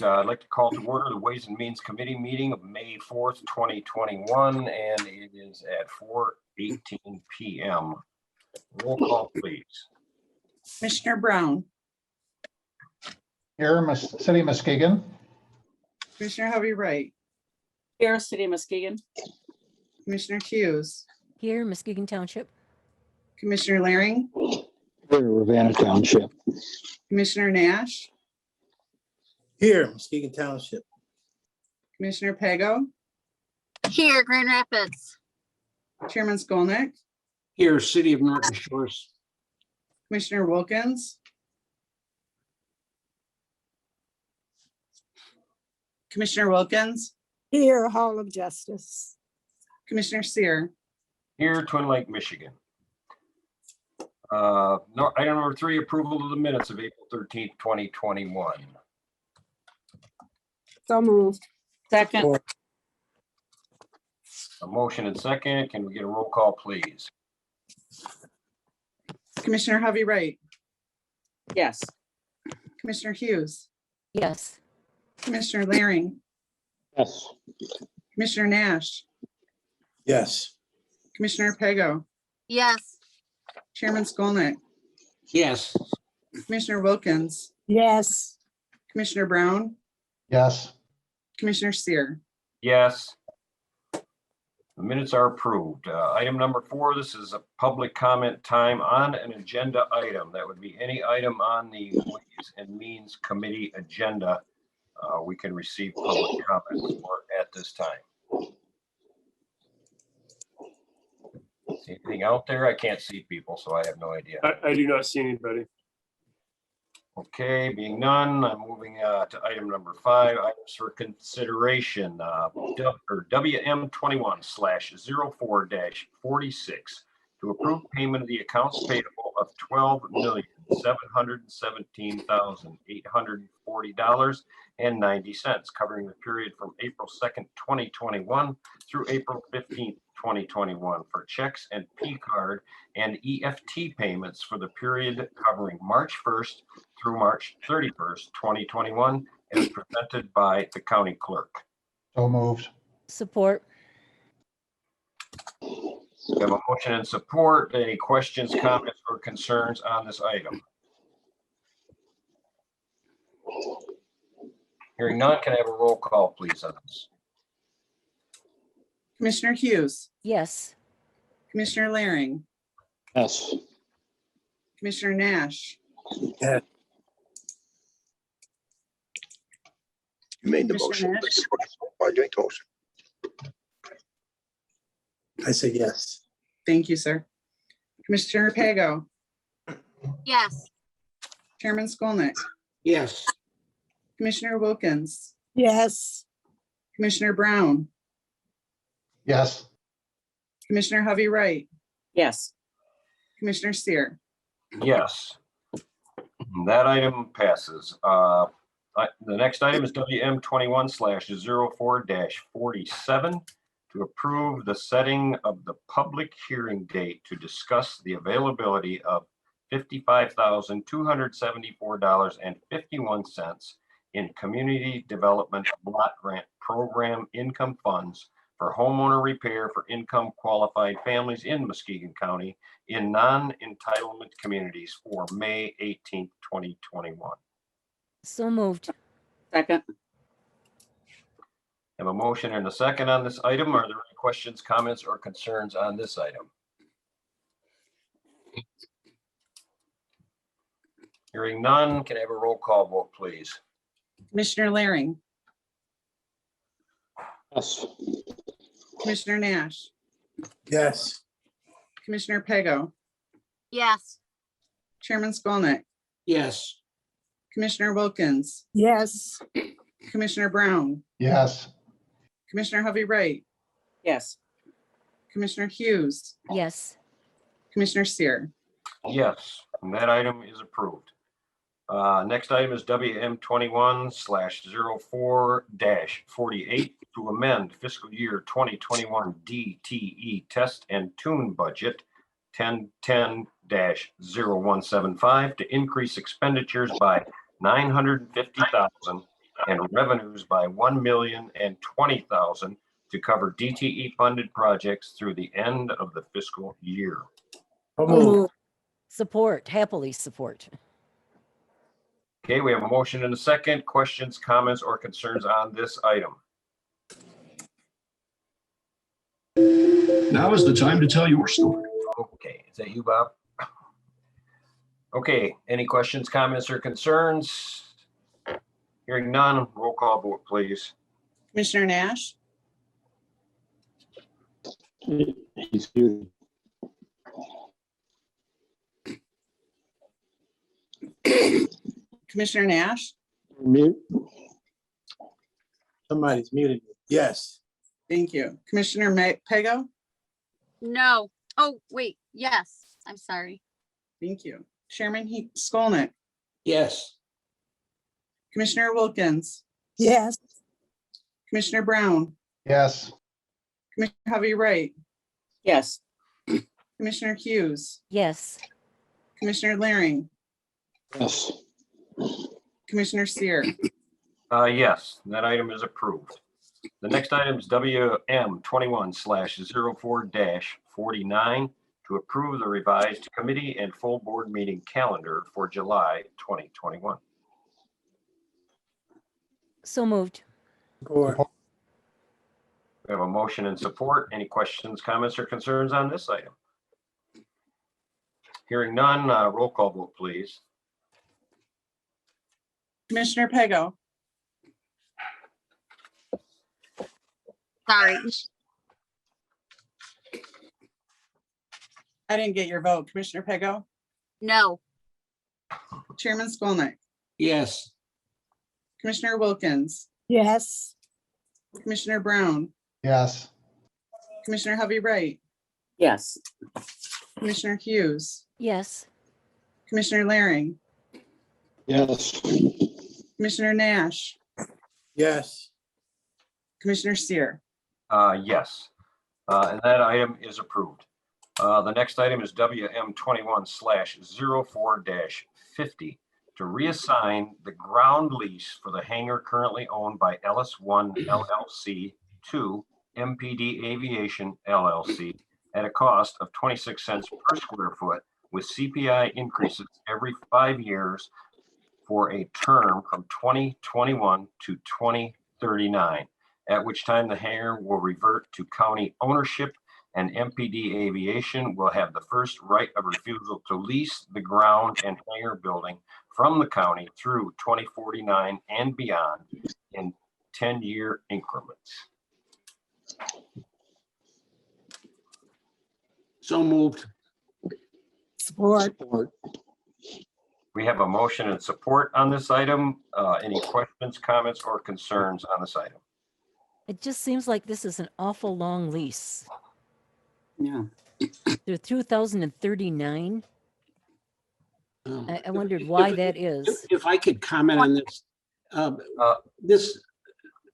I'd like to call to order the Ways and Means Committee meeting of May 4th, 2021, and it is at 4:18 p.m. Roll call, please. Commissioner Brown. Here, City Muskegon. Commissioner Hovey Wright. Here, City of Muskegon. Commissioner Hughes. Here, Muskegon Township. Commissioner Laring. Here, Ravenna Township. Commissioner Nash. Here, Muskegon Township. Commissioner Pago. Here, Grand Rapids. Chairman Skolnick. Here, City of Norton Shores. Commissioner Wilkins. Commissioner Wilkins. Here, Hall of Justice. Commissioner Sear. Here, Twin Lake, Michigan. No, item number 3, approval of the minutes of April 13th, 2021. So moved. Second. A motion and second. Can we get a roll call, please? Commissioner Hovey Wright. Yes. Commissioner Hughes. Yes. Commissioner Laring. Yes. Commissioner Nash. Yes. Commissioner Pago. Yes. Chairman Skolnick. Yes. Commissioner Wilkins. Yes. Commissioner Brown. Yes. Commissioner Sear. Yes. The minutes are approved. Item number 4, this is a public comment time on an agenda item. That would be any item on the Ways and Means Committee agenda. We can receive public comments for at this time. See anything out there? I can't see people, so I have no idea. I do not see anybody. Okay, being none, I'm moving to item number 5, items for consideration. WM21/04-46 to approve payment of the accounts payable of $12,717,840.90, covering the period from April 2nd, 2021 through April 15th, 2021 for checks and P-card and EFT payments for the period covering March 1st through March 31st, 2021, as presented by the county clerk. So moved. Support. We have a motion and support. Any questions, comments, or concerns on this item? Hearing none, can I have a roll call, please, on this? Commissioner Hughes. Yes. Commissioner Laring. Yes. Commissioner Nash. Yes. You made the Commissioner motion. Nash? I make the motion. I say yes. Thank you, sir. Commissioner Pago. Yes. Chairman Skolnick. Yes. Commissioner Wilkins. Yes. Commissioner Brown. Yes. Commissioner Hovey Wright. Yes. Commissioner Sear. Yes. That item passes. The next item is WM21/04-47 to approve the setting of the public hearing date to discuss the availability of $55,274.51 in Community Development Block Grant Program income funds for homeowner repair for income qualified families in Muskegon County in non-entitlement communities for May 18th, 2021. So moved. Second. Have a motion and a second on this item. Are there any questions, comments, or concerns on this item? Hearing none, can I have a roll call vote, please? Commissioner Laring. Yes. Commissioner Nash. Yes. Commissioner Pago. Yes. Chairman Skolnick. Yes. Commissioner Wilkins. Yes. Commissioner Brown. Yes. Commissioner Hovey Wright. Yes. Commissioner Hughes. Yes. Commissioner Sear. Yes, and that item is approved. Next item is WM21/04-48 to amend fiscal year 2021 DTE test and tune budget 1010-0175 to increase expenditures by $950,000 and revenues by $1,020,000 to cover DTE funded projects through the end of the fiscal year. So moved. Support, happily support. Okay, we have a motion and a second. Questions, comments, or concerns on this item? Now is the time to tell your story. Okay, is that you, Bob? Okay, any questions, comments, or concerns? Hearing none, roll call vote, please. Commissioner Nash, He's muted. Commissioner Nash, Mute. Somebody's muted. Yes. thank you. Commissioner Pego, No. Oh, wait, yes. I'm sorry. thank you. Chairman Skolnick, Yes. Commissioner Wilkins, Yes. Commissioner Brown, Yes. Commissioner Hovey Wright, Yes. Commissioner Hughes, Yes. Commissioner Laring, Yes. Commissioner Seer. Yes, that item is approved. The next item is WM 21/04-49 to approve the revised committee and full board meeting calendar for July 2021. So moved. Support. We have a motion and support. Any questions, comments, or concerns on this item? Hearing none, roll call vote, please. Commissioner Pego, Sorry. I didn't get your vote. Commissioner Pego, No. Chairman Skolnick, Yes. Commissioner Wilkins, Yes. Commissioner Brown, Yes. Commissioner Hovey Wright, Yes. Commissioner Hughes, Yes. Commissioner Laring, Yes. Commissioner Nash, Yes. Commissioner Seer. Yes, and that item is approved. The next item is WM 21/04-50 to reassign the ground lease for the hangar currently owned by LS1 LLC to MPD Aviation LLC at a cost of 26 cents per square foot with CPI increases every 5 years for a term from 2021 to 2039, at which time the hangar will revert to county ownership and MPD Aviation will have the first right of refusal to lease the ground and hangar building from the county through 2049 and beyond in 10-year increments. So moved. Support. Support. We have a motion and support on this item. Any questions, comments, or concerns on this item? It just seems like this is an awful long lease. Yeah. Through 2039. Um, I wondered why if- that is. If I could comment on this.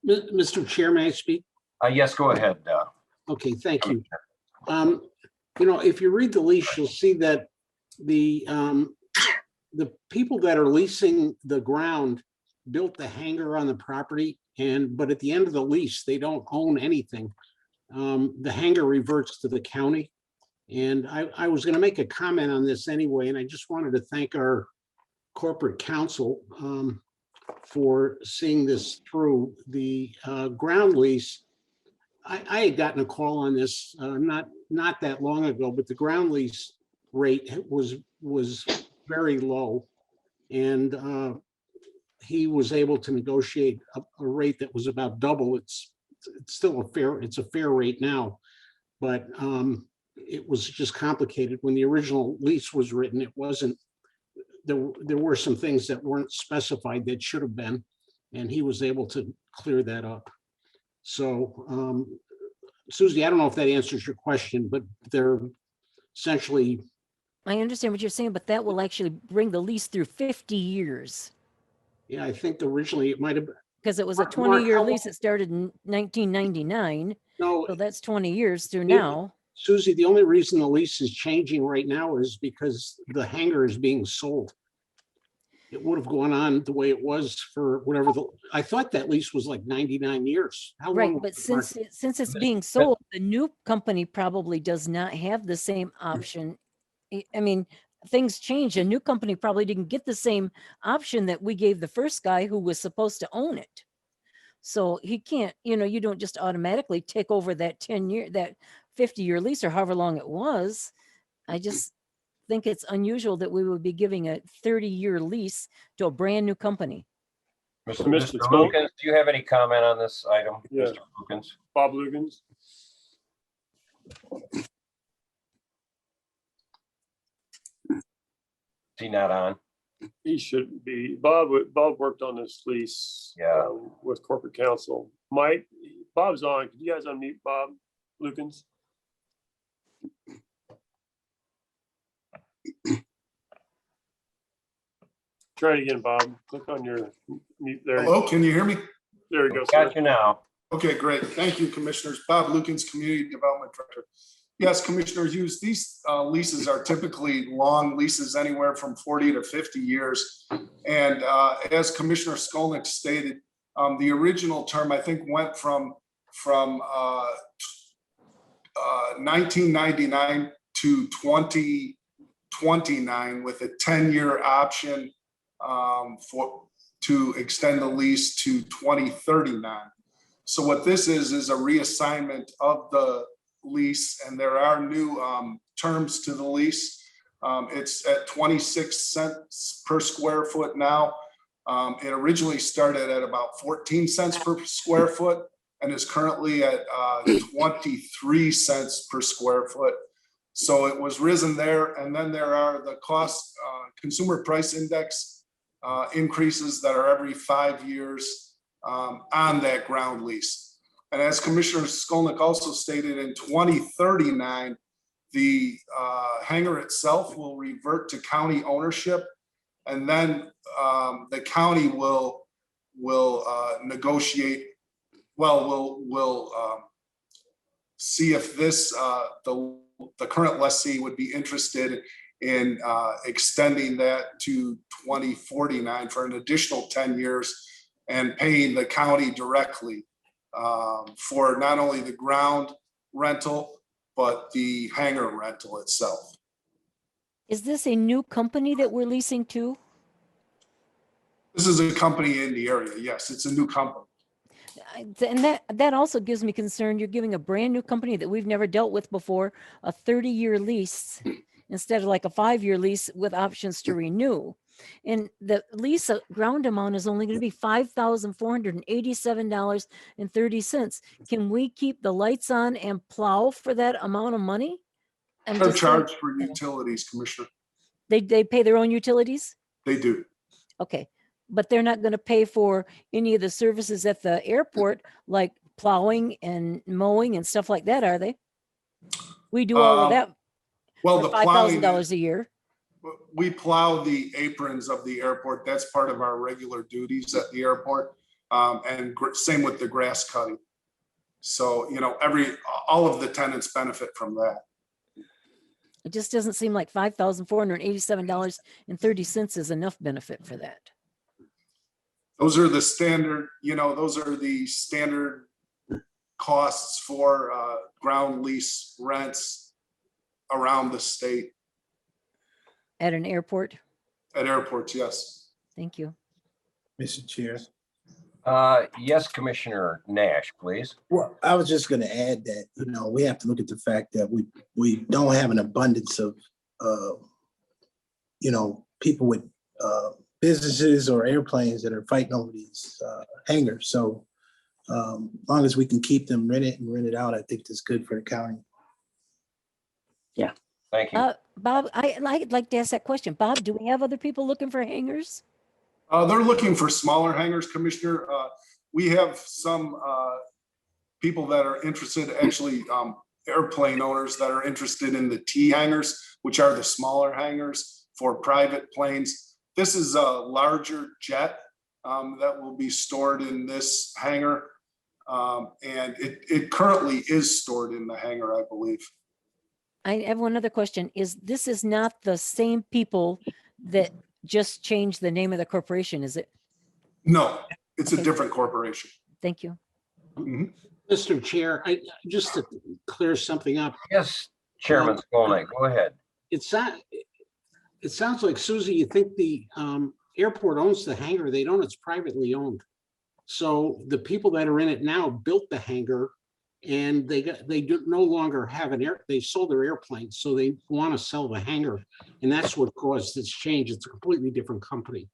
Mr. Chair, may I speak? Yes, go ahead. Okay, thank you. If you read the lease, you'll see that the people that are leasing the ground built the hangar on the property but at the end of the lease, they don't own anything. The hangar reverts to the county. And I was gonna make a comment on this anyway, and I just wanted to thank our corporate counsel for seeing this through. The ground lease, I had gotten a call on this not that long ago, but the ground lease rate was very low. And he was able to negotiate a rate that was about double. It's still a fair rate now, but it was just complicated. When the original lease was written, it wasn't, there were some things that weren't specified that should have been, and he was able to clear that up. So Susie, I don't know if that answers your question, but they're essentially. I understand what you're saying, but that will actually bring the lease through 50 years. Yeah, I think originally it might have. Because it was a Mark, 20-year how- lease that started in 1999. No, So that's 20 years through Yeah. now. Susie, the only reason the lease is changing right now is because the hangar is being sold. it would have gone on the way it was for whatever I thought that lease was like 99 years. How long Right, was but it, since Mark? since it's being sold, the new company probably does not have the same option. I mean, things change. A new company probably didn't get the same option that we gave the first guy who was supposed to own it. So he can't, you don't just automatically take over that 10-year, that 50-year lease or however long it was. I just think it's unusual that we would be giving a 30-year lease to a brand new company. Mr. Mr. Mr. Cole? Lukens, do you have any comment on this item? Yeah. Mr. Lukens? Bob Lugans. Is he not on? He shouldn't be. Bob worked on this lease. Yeah. With corporate counsel. Mike, Bob's on. Could you guys unmute Bob Lukens? Try it again, Bob. Click on your mute there. Hello, can you hear me? There we go, sir. Got you now. Okay, great. Thank you, Commissioners. Bob Lukens, Community Development Director. Yes, Commissioner Hughes, these leases are typically long leases, anywhere from 40 to 50 years. And as Commissioner Skolnick stated, the original term, I think, went from 1999 to 2029 with a 10-year option to extend the lease to 2039. So what this is a reassignment of the lease, and there are new terms to the lease. It's at 26 cents per square foot now. It originally started at about 14 cents per square foot and is currently at 23 cents per square foot. So it was risen there. And then there are the cost consumer price index increases that are every 5 years on that ground lease. And as Commissioner Skolnick also stated, in 2039, the hangar itself will revert to county ownership, and then the county will negotiate. Well, we'll see if this the current lessee would be interested in extending that to 2049 for an additional 10 years and paying the county directly for not only the ground rental, but the hangar rental itself. Is this a new company that we're leasing to? This is a company in the area. Yes, it's a new company. And that also gives me concern. You're giving a brand new company that we've never dealt with before a 30-year lease instead of like a 5-year lease with options to renew. And the lease ground amount is only going to be $5,487.30. Can we keep the lights on and plow for that amount of money? They're charged for utilities, Commissioner. They pay their own utilities? They do. Okay. But they're not going to pay for any of the services at the airport, like plowing and mowing and stuff like that, are they? We do all of that. Well, for the plowing, $5,000 a year. we plow the aprons of the airport. That's part of our regular duties at the airport. And same with the grass cutting. So, all of the tenants benefit from that. It just doesn't seem like $5,487.30 is enough benefit for that. Those are the standard, costs for ground lease rents around the state. At an airport? At airports, yes. Thank you. Mr. Chair. Yes, Commissioner Nash, please. Well, I was just going to add that, we have to look at the fact that we don't have an abundance of, people with businesses or airplanes that are fighting over these hangars. So as long as we can keep them rented out, I think that's good for the county. Yeah. Thank you. Bob, I'd like to ask that question. Bob, do we have other people looking for hangars? They're looking for smaller hangars, Commissioner. We have some people that are interested, actually airplane owners that are interested in the T hangars, which are the smaller hangars for private planes. This is a larger jet that will be stored in this hangar. And it currently is stored in the hangar, I believe. I have one other question. This is not the same people that just change the name of the corporation, is it? No, it's a Okay. different corporation. Thank you. Mhm. Mr. Chair, just to clear something up, Yes, Chairman Skolnick, go ahead. it sounds like, Susie, you think the airport owns the hangar. They don't, it's privately owned. So the people that are in it now built the hangar and they do no longer have they sold their airplanes, so they want to sell the hangar. And that's what caused this change. It's a completely different company.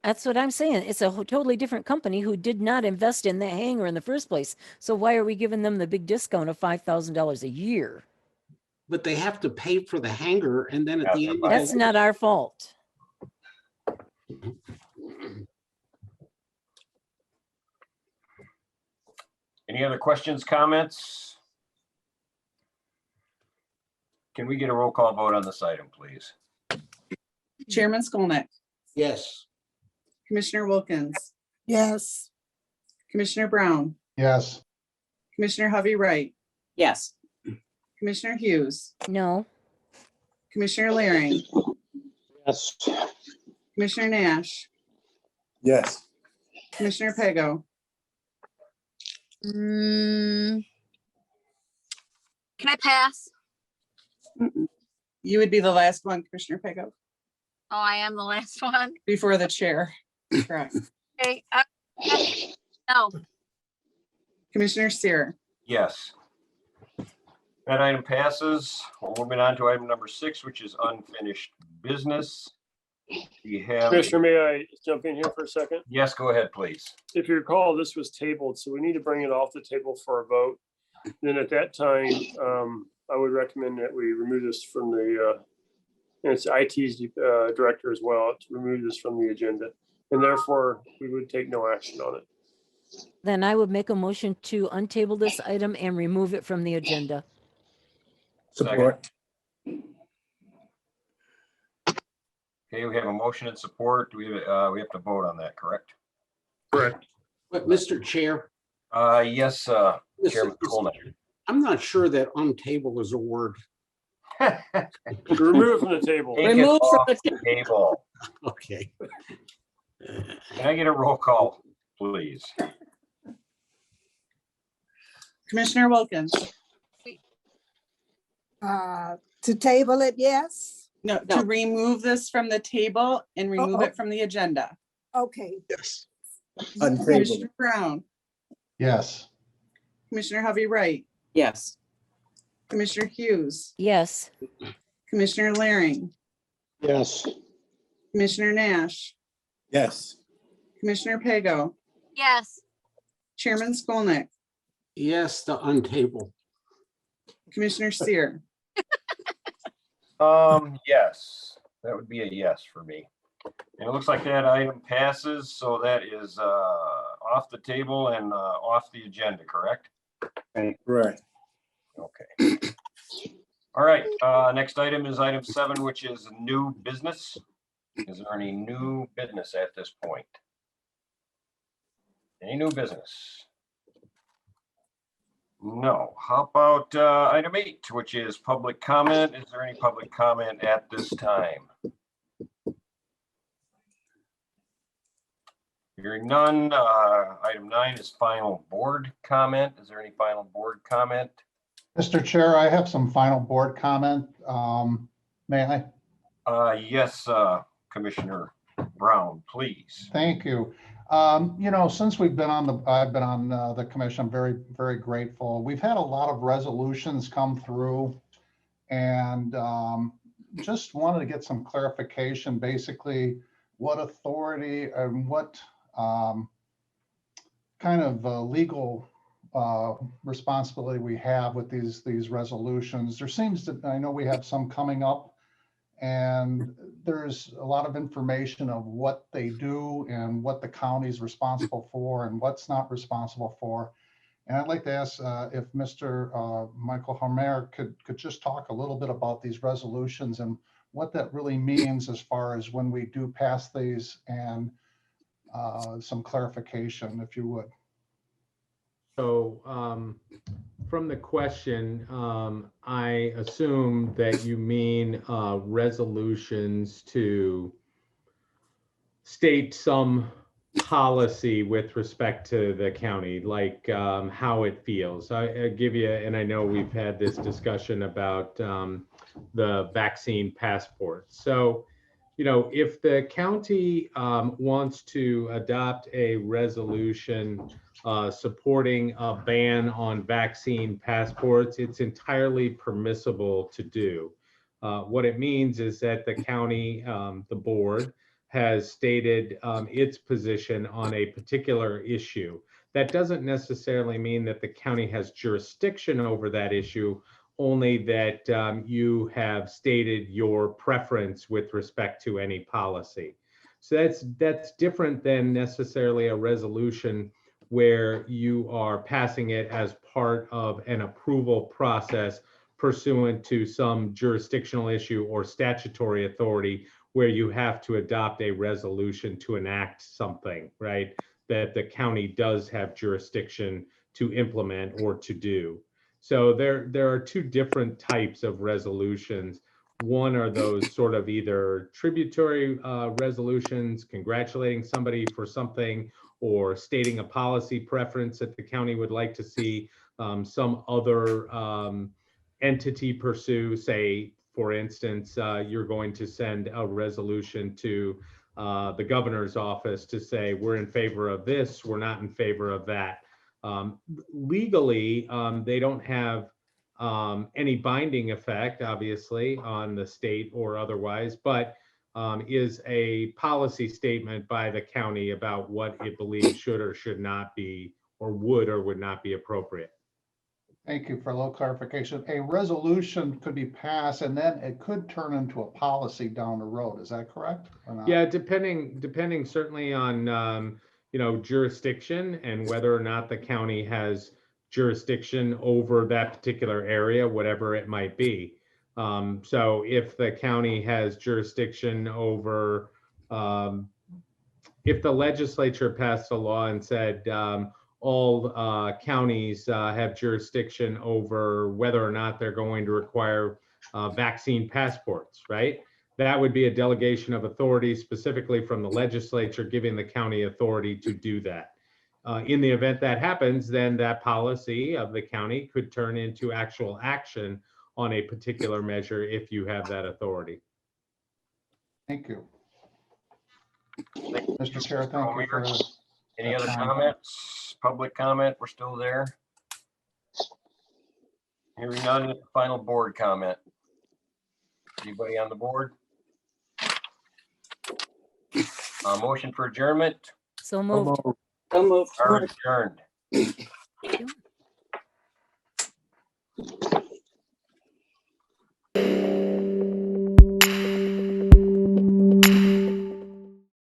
That's what I'm saying. It's a totally different company who did not invest in the hangar in the first place. So why are we giving them the big discount of $5,000 a year? But they have to pay for the hangar and then at the end. of That's the- not our fault. Any other questions, comments? Can we get a roll call vote on this item, please? Chairman Skolnick, Yes. Commissioner Wilkins, Yes. Commissioner Brown, Yes. Commissioner Hovey Wright, Yes. Commissioner Hughes, No. Commissioner Laring, Yes. Commissioner Nash, Yes. Commissioner Pego, Can I pass? you would be the last one, Commissioner Pego, Oh, I am the last one. before the chair. Correct. Okay. No, Commissioner Seer, Yes. That item passes. We're moving on to item number 6, which is unfinished business. We have, Commissioner, may I jump in here for a second? yes, go ahead, please. If you recall, this was tabled, so we need to bring it off the table for a vote. Then at that time, I would recommend that we remove this from the, and it's IT's director as well, to remove this from the agenda. And therefore, we would take no action on it. Then I would make a motion to untable this item and remove it from the agenda. Support. Okay, we have a motion and support. We have to vote on that, correct? Correct. But Mr. Chair. Yes, Chairman Skolnick. I'm not sure that untable is a word. Remove it from the table. Take it Remove from off the the table. Okay. Can I get a roll call, please? Commissioner Wilkins, To table it, yes? no, No. to remove this from the table and remove it from the agenda. Okay. Yes. Untable. Commissioner Brown, Yes. Commissioner Hovey Wright, Yes. Commissioner Hughes, Yes. Commissioner Laring, Yes. Commissioner Nash, Yes. Commissioner Pego, yes, Chairman Skolnick, Yes, the untable. Commissioner Seer, Yes, that would be a yes for me. And it looks like that item passes, so that is off the table and off the agenda, correct? Right. Okay. All right, next item is item 7, which is new business. Is there any new business at this point? Any new business? No. How about item 8, which is public comment? Is there any public comment at this time? Hearing none. Item 9 is final board comment. Is there any final board comment? Mr. Chair, I have some final board comment. May I? Yes, Commissioner Brown, please. Thank you. Since I've been on the commission, I'm very, very grateful. We've had a lot of resolutions come through and just wanted to get some clarification, basically what authority and what kind of legal responsibility we have with these resolutions. There seems to, I know we have some coming up, and there's a lot of information of what they do and what the county is responsible for and what's not responsible for. And I'd like to ask if Mr. Michael Homer could just talk a little bit about these resolutions and what that really means as far as when we do pass these, and some clarification, if you would. So from the question, I assume that you mean resolutions to state some policy with respect to the county, like how it feels. I give you, and I know we've had this discussion about the vaccine passport. So, if the county wants to adopt a resolution supporting a ban on vaccine passports, it's entirely permissible to do. What it means is that the county, the board, has stated its position on a particular issue. That doesn't necessarily mean that the county has jurisdiction over that issue, only that you have stated your preference with respect to any policy. So that's different than necessarily a resolution where you are passing it as part of an approval process pursuant to some jurisdictional issue or statutory authority where you have to adopt a resolution to enact something, right? That the county does have jurisdiction to implement or to do. So there are two different types of resolutions. One are those sort of either tributary resolutions, congratulating somebody for something, or stating a policy preference that the county would like to see some other entity pursue. Say, for instance, you're going to send a resolution to the governor's office to say, we're in favor of this, we're not in favor of that. Legally, they don't have any binding effect, obviously, on the state or otherwise, but is a policy statement by the county about what it believes should or should not be, or would or would not be appropriate. Thank you for a little clarification. A resolution could be passed and then it could turn into a policy down the road. Is that correct or not? Yeah, depending certainly on jurisdiction and whether or not the county has jurisdiction over that particular area, whatever it might be. So if the county has jurisdiction over, if the legislature passed a law and said all counties have jurisdiction over whether or not they're going to require vaccine passports, right? That would be a delegation of authority specifically from the legislature giving the county authority to do that. In the event that happens, then that policy of the county could turn into actual action on a particular measure if you have that authority. Thank you. Mr. Chair, thank you for Any other comments? Public comment? We're still there. Hearing none, final board comment. Anybody on the board? Motion for adjournment. So moved. Are adjourned. Thank you.